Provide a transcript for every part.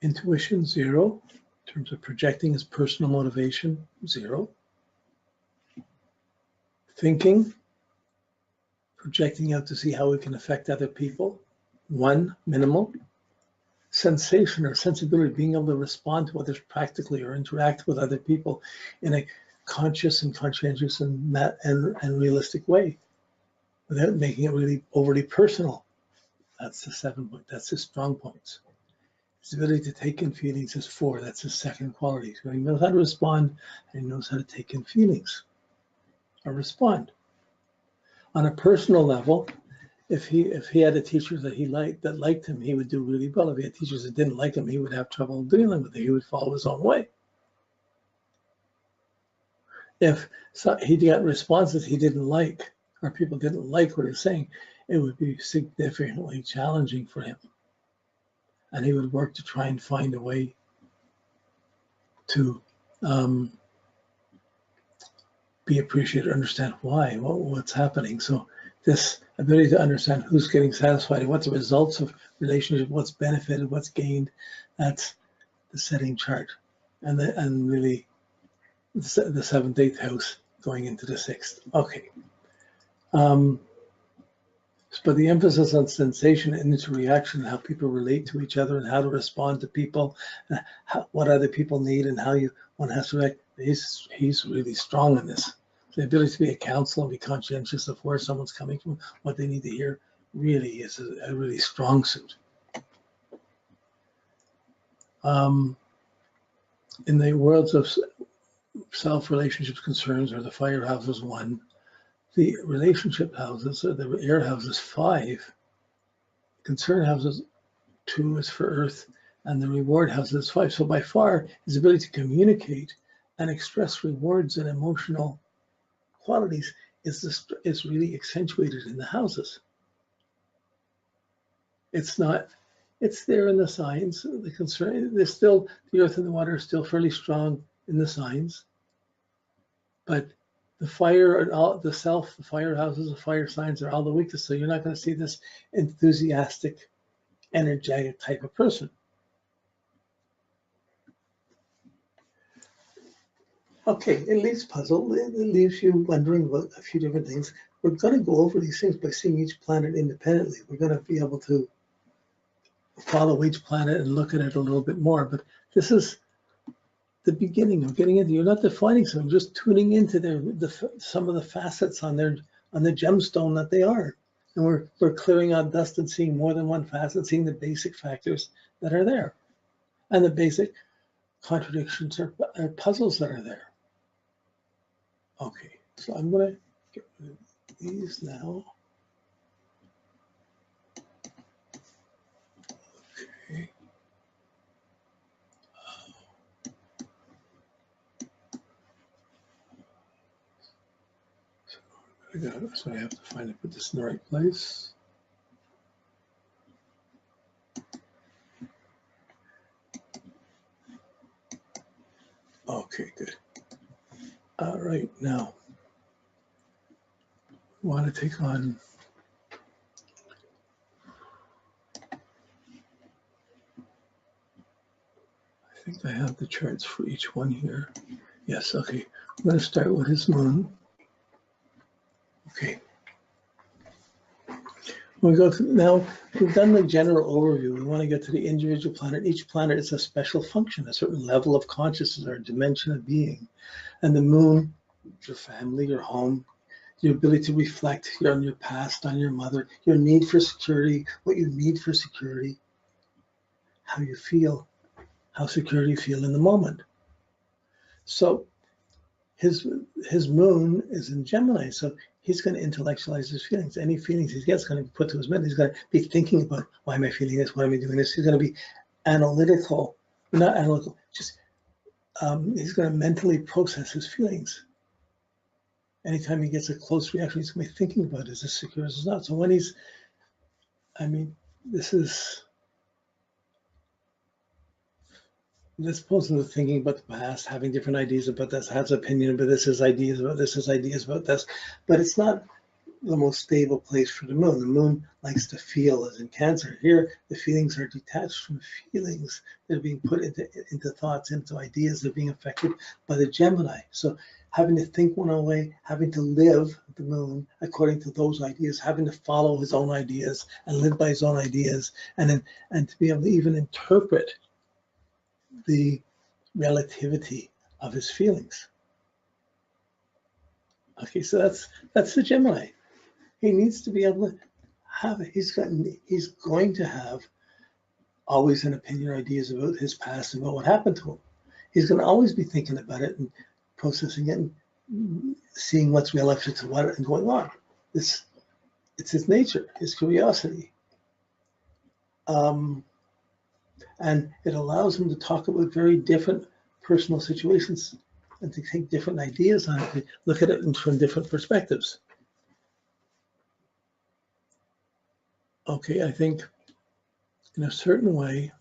Intuition, 0. In terms of projecting his personal motivation, 0. Thinking, projecting out to see how we can affect other people, 1, minimal. Sensation or sensibility, being able to respond to others practically or interact with other people in a conscious and conscientious and realistic way without making it really overly personal. That's the 7 point. That's his strong points. His ability to take in feelings is 4. That's his second quality. So he knows how to respond and he knows how to take in feelings or respond. On a personal level, if he had a teacher that that liked him, he would do really well. If he had teachers that didn't like him, he would have trouble dealing with it. He would follow his own way. If he got responses he didn't like, or people didn't like what he was saying, it would be significantly challenging for him. And he would work to try and find a way to be appreciated, understand why, what's happening. So this ability to understand who's getting satisfied and what the results of relationship, what's benefited, what's gained, that's the setting chart. And really the 7th, 8th house going into the 6th. Okay. But the emphasis on sensation and interaction, how people relate to each other and how to respond to people, what other people need and how one has to react, he's really strong in this. The ability to be a counselor and be conscientious of where someone's coming from, what they need to hear, really is a really strong suit. In the worlds of self-relationships concerns, or the fire houses 1, the relationship houses, or the air houses 5, concern houses 2 is for earth, and the reward houses 5. So by far, his ability to communicate and express rewards and emotional qualities is really accentuated in the houses. It's there in the signs. The concern, there's still, the earth and the water are still fairly strong in the signs, but the fire and all the fire houses, the fire signs are all the weakest. So you're not going to see this enthusiastic, energetic type of person. Okay, it leaves puzzle. It leaves you wondering about a few different things. We're going to go over these things by seeing each planet independently. We're going to be able to follow each planet and look at it a little bit more. But this is the beginning of getting into. You're not defining something, just tuning into some of the facets on the gemstone that they are, and we're clearing out dust and seeing more than one facet, seeing the basic factors that are there, and the basic contradictions or puzzles that are there. Okay, so I'm going to get rid of these now. Okay. So I have to put this in the right place. Okay, good. All right, now we want to take on I think I have the charts for each one here. Yes, okay. I'm going to start with his moon. Okay. We go through, now we've done the general overview. We want to get to the individual planet. Each planet is a special function, a certain level of consciousness or a dimension of being. And the moon, your family, your home, your ability to reflect on your past, on your mother, your need for security, what you need for security, how you feel, how secure you feel in the moment. So his moon is in Gemini, so he's going to intellectualize his feelings. Any feelings he gets going to be put to his mind. He's going to be thinking about, why am I feeling this? Why am I doing this? He's going to be analytical, not analytical, just he's going to mentally process his feelings. Anytime he gets a close reaction, he's going to be thinking about, is this secure, is this not? So when he's, this is, this person is thinking about the past, having different ideas about this, has opinion about this, has ideas about this, has ideas about this, but it's not the most stable place for the moon. The moon likes to feel, as in Cancer. Here, the feelings are detached from feelings. They're being put into thoughts, into ideas. They're being affected by the Gemini. So having to think one way, having to live the moon according to those ideas, having to follow his own ideas and live by his own ideas, and to be able to even interpret the relativity of his feelings. Okay, so that's the Gemini. He needs to be able to have it. He's going to have always an opinion or ideas about his past and about what happened to him. He's going to always be thinking about it and processing it and seeing what's relative to what and going on. It's his nature, his curiosity. And it allows him to talk about very different personal situations and to take different ideas on it, to look at it from different perspectives. Okay, I think in a certain way,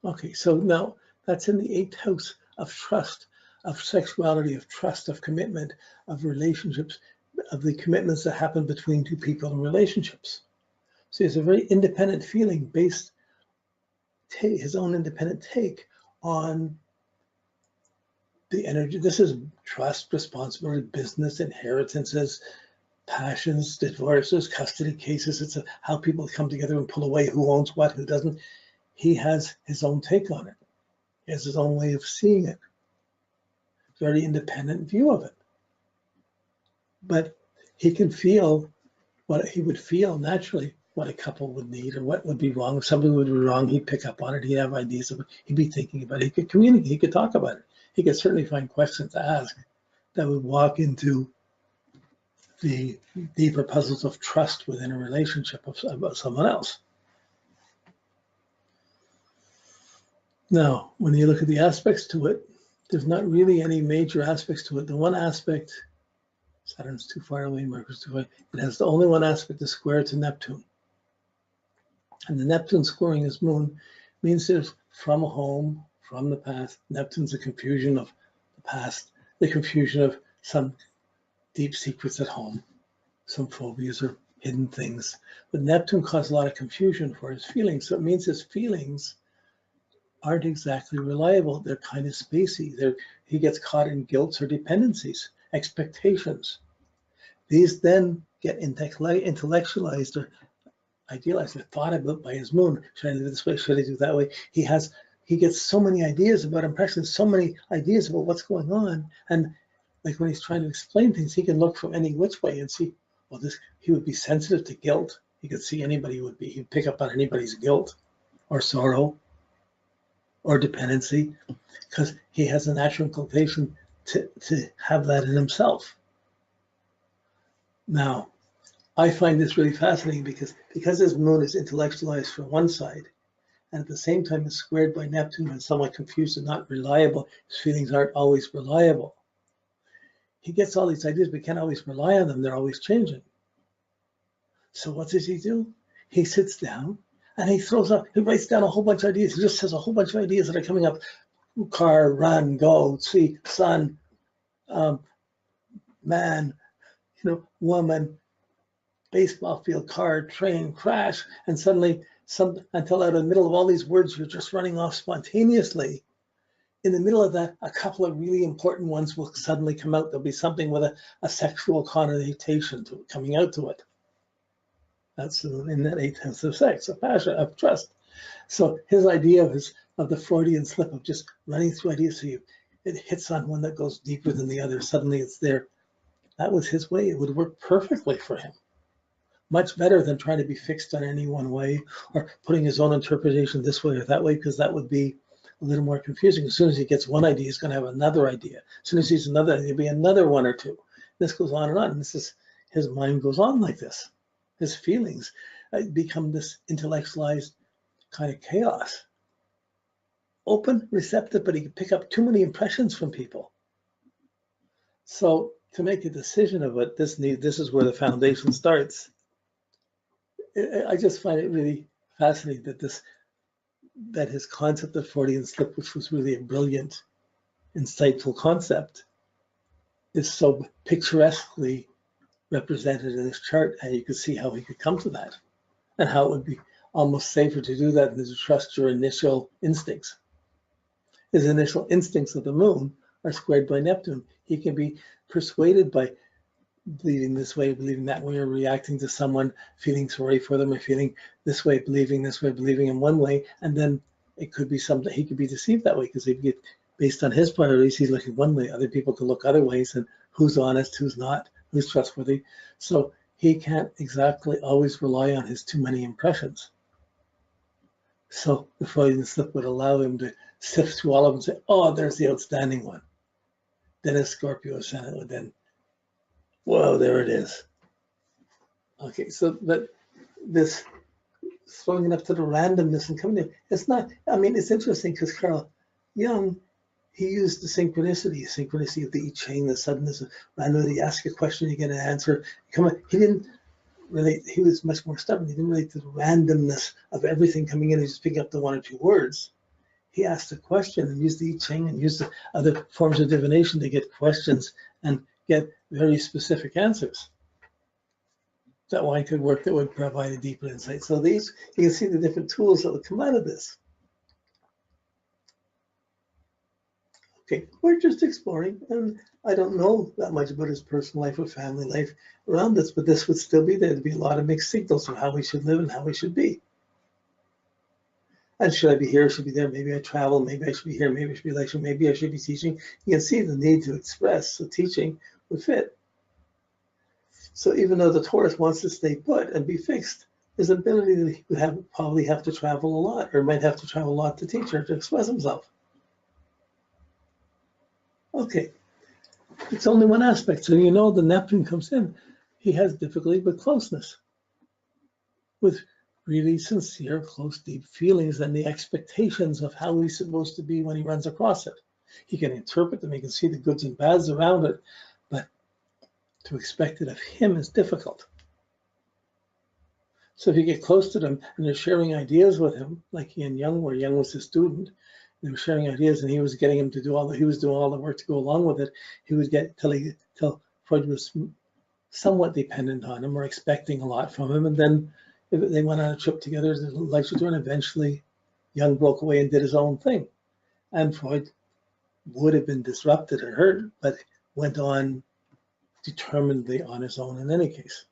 okay, so now that's in the 8th house of trust, of sexuality, of trust, of commitment, of relationships, of the commitments that happen between two people in relationships. So it's a very independent feeling based, his own independent take on the energy. This is trust, responsibility, business, inheritances, passions, divorces, custody cases. It's how people come together and pull away, who owns what, who doesn't. He has his own take on it. He has his own way of seeing it. Very independent view of it. But he can feel what he would feel naturally, what a couple would need or what would be wrong. If something would be wrong, he'd pick up on it. He'd have ideas of it. He'd be thinking about it. He could communicate. He could talk about it. He could certainly find questions to ask that would walk into the deeper puzzles of trust within a relationship of someone else. Now, when you look at the aspects to it, there's not really any major aspects to it. The one aspect, Saturn's too far away, Mercury's too far away, it has the only one aspect, the square to Neptune. And the Neptune squaring his moon means there's from home, from the past. Neptune's the confusion of the past, the confusion of some deep secrets at home, some phobias or hidden things. But Neptune caused a lot of confusion for his feelings. So it means his feelings aren't exactly reliable. They're kind of spacey. He gets caught in guilt or dependencies, expectations. These then get intellectualized or idealized or thought about by his moon. Should I do this way? Should I do that way? He gets so many ideas about impressions, so many ideas about what's going on. And like when he's trying to explain things, he can look from any which way and see, well, he would be sensitive to guilt. He could see anybody he'd pick up on anybody's guilt or sorrow or dependency, because he has a natural inclination to have that in himself. Now, I find this really fascinating because his moon is intellectualized from one side, and at the same time is squared by Neptune and somewhat confused and not reliable. His feelings aren't always reliable. He gets all these ideas, but can't always rely on them. They're always changing. So what does he do? He sits down and he writes down a whole bunch of ideas. He just has a whole bunch of ideas that are coming up. Car, run, go, see, sun, man, woman, baseball field, car, train, crash, and suddenly, until out of the middle of all these words, you're just running off spontaneously. In the middle of that, a couple of really important ones will suddenly come out. There'll be something with a sexual connotation coming out to it. That's in that 8th house of sex, of passion, of trust. So his idea of the Freudian slip of just running through ideas, so it hits on one that goes deeper than the other. Suddenly it's there. That was his way. It would work perfectly for him. Much better than trying to be fixed on any one way or putting his own interpretation this way or that way, because that would be a little more confusing. As soon as he gets one idea, he's going to have another idea. As soon as he's another, there'll be another one or two. This goes on and on. And his mind goes on like this. His feelings become this intellectualized kind of chaos. Open, receptive, but he can pick up too many impressions from people. So to make a decision of it, this is where the foundation starts. I just find it really fascinating that his concept of Freudian slip, which was really a brilliant, insightful concept, is so picturesquely represented in his chart, and you could see how he could come to that, and how it would be almost safer to do that than to trust your initial instincts. His initial instincts of the moon are squared by Neptune. He can be persuaded by believing this way, believing that way, or reacting to someone, feeling sorry for them, or feeling this way, believing in one way, and then it could be something, he could be deceived that way, because he get, based on his priorities, he's looking one way, other people could look other ways, and who's honest, who's not, who's trustworthy. So he can't exactly always rely on his too many impressions. So the Freudian slip would allow him to sift through all of them and say, oh, there's the outstanding one. Then a Scorpio ascendant would then, whoa, there it is. Okay, so but this throwing it up to the randomness and coming in, it's not, I mean, it's interesting because Carl Jung, he used the synchronicity of the I Ching, the suddenness of randomly. You ask a question, you get an answer. He didn't relate, he was much more stubborn. He didn't relate to the randomness of everything coming in and just picking up the one or two words. He asked a question and used the I Ching and used the other forms of divination to get questions and get very specific answers. That one could work, that would provide a deeper insight. So these, you can see the different tools that would come out of this. Okay, we're just exploring, and I don't know that much about his personal life or family life around this, but this would still be there. There'd be a lot of mixed signals of how we should live and how we should be. And should I be here, should be there, maybe I travel, maybe I should be here, maybe I should be lecturing, maybe I should be teaching. You can see the need to express, so teaching would fit. So even though the Taurus wants to stay put and be fixed, there's an ability that he would probably have to travel a lot, or might have to travel a lot to teach or to express himself. Okay, it's only one aspect. So you know the Neptune comes in, he has difficulty with closeness, with really sincere, close, deep feelings and the expectations of how he's supposed to be when he runs across it. He can interpret them, he can see the goods and bads around it, but to expect it of him is difficult. So if you get close to them and they're sharing ideas with him, like he and Jung, where Jung was his student, they were sharing ideas and he was getting him to do all the, he was doing all the work to go along with it. He would get till Freud was somewhat dependent on him or expecting a lot from him. And then if they went on a trip together, their lives would turn. Eventually, Jung broke away and did his own thing. And Freud would have been disrupted or hurt, but went on determinedly on his own in any case.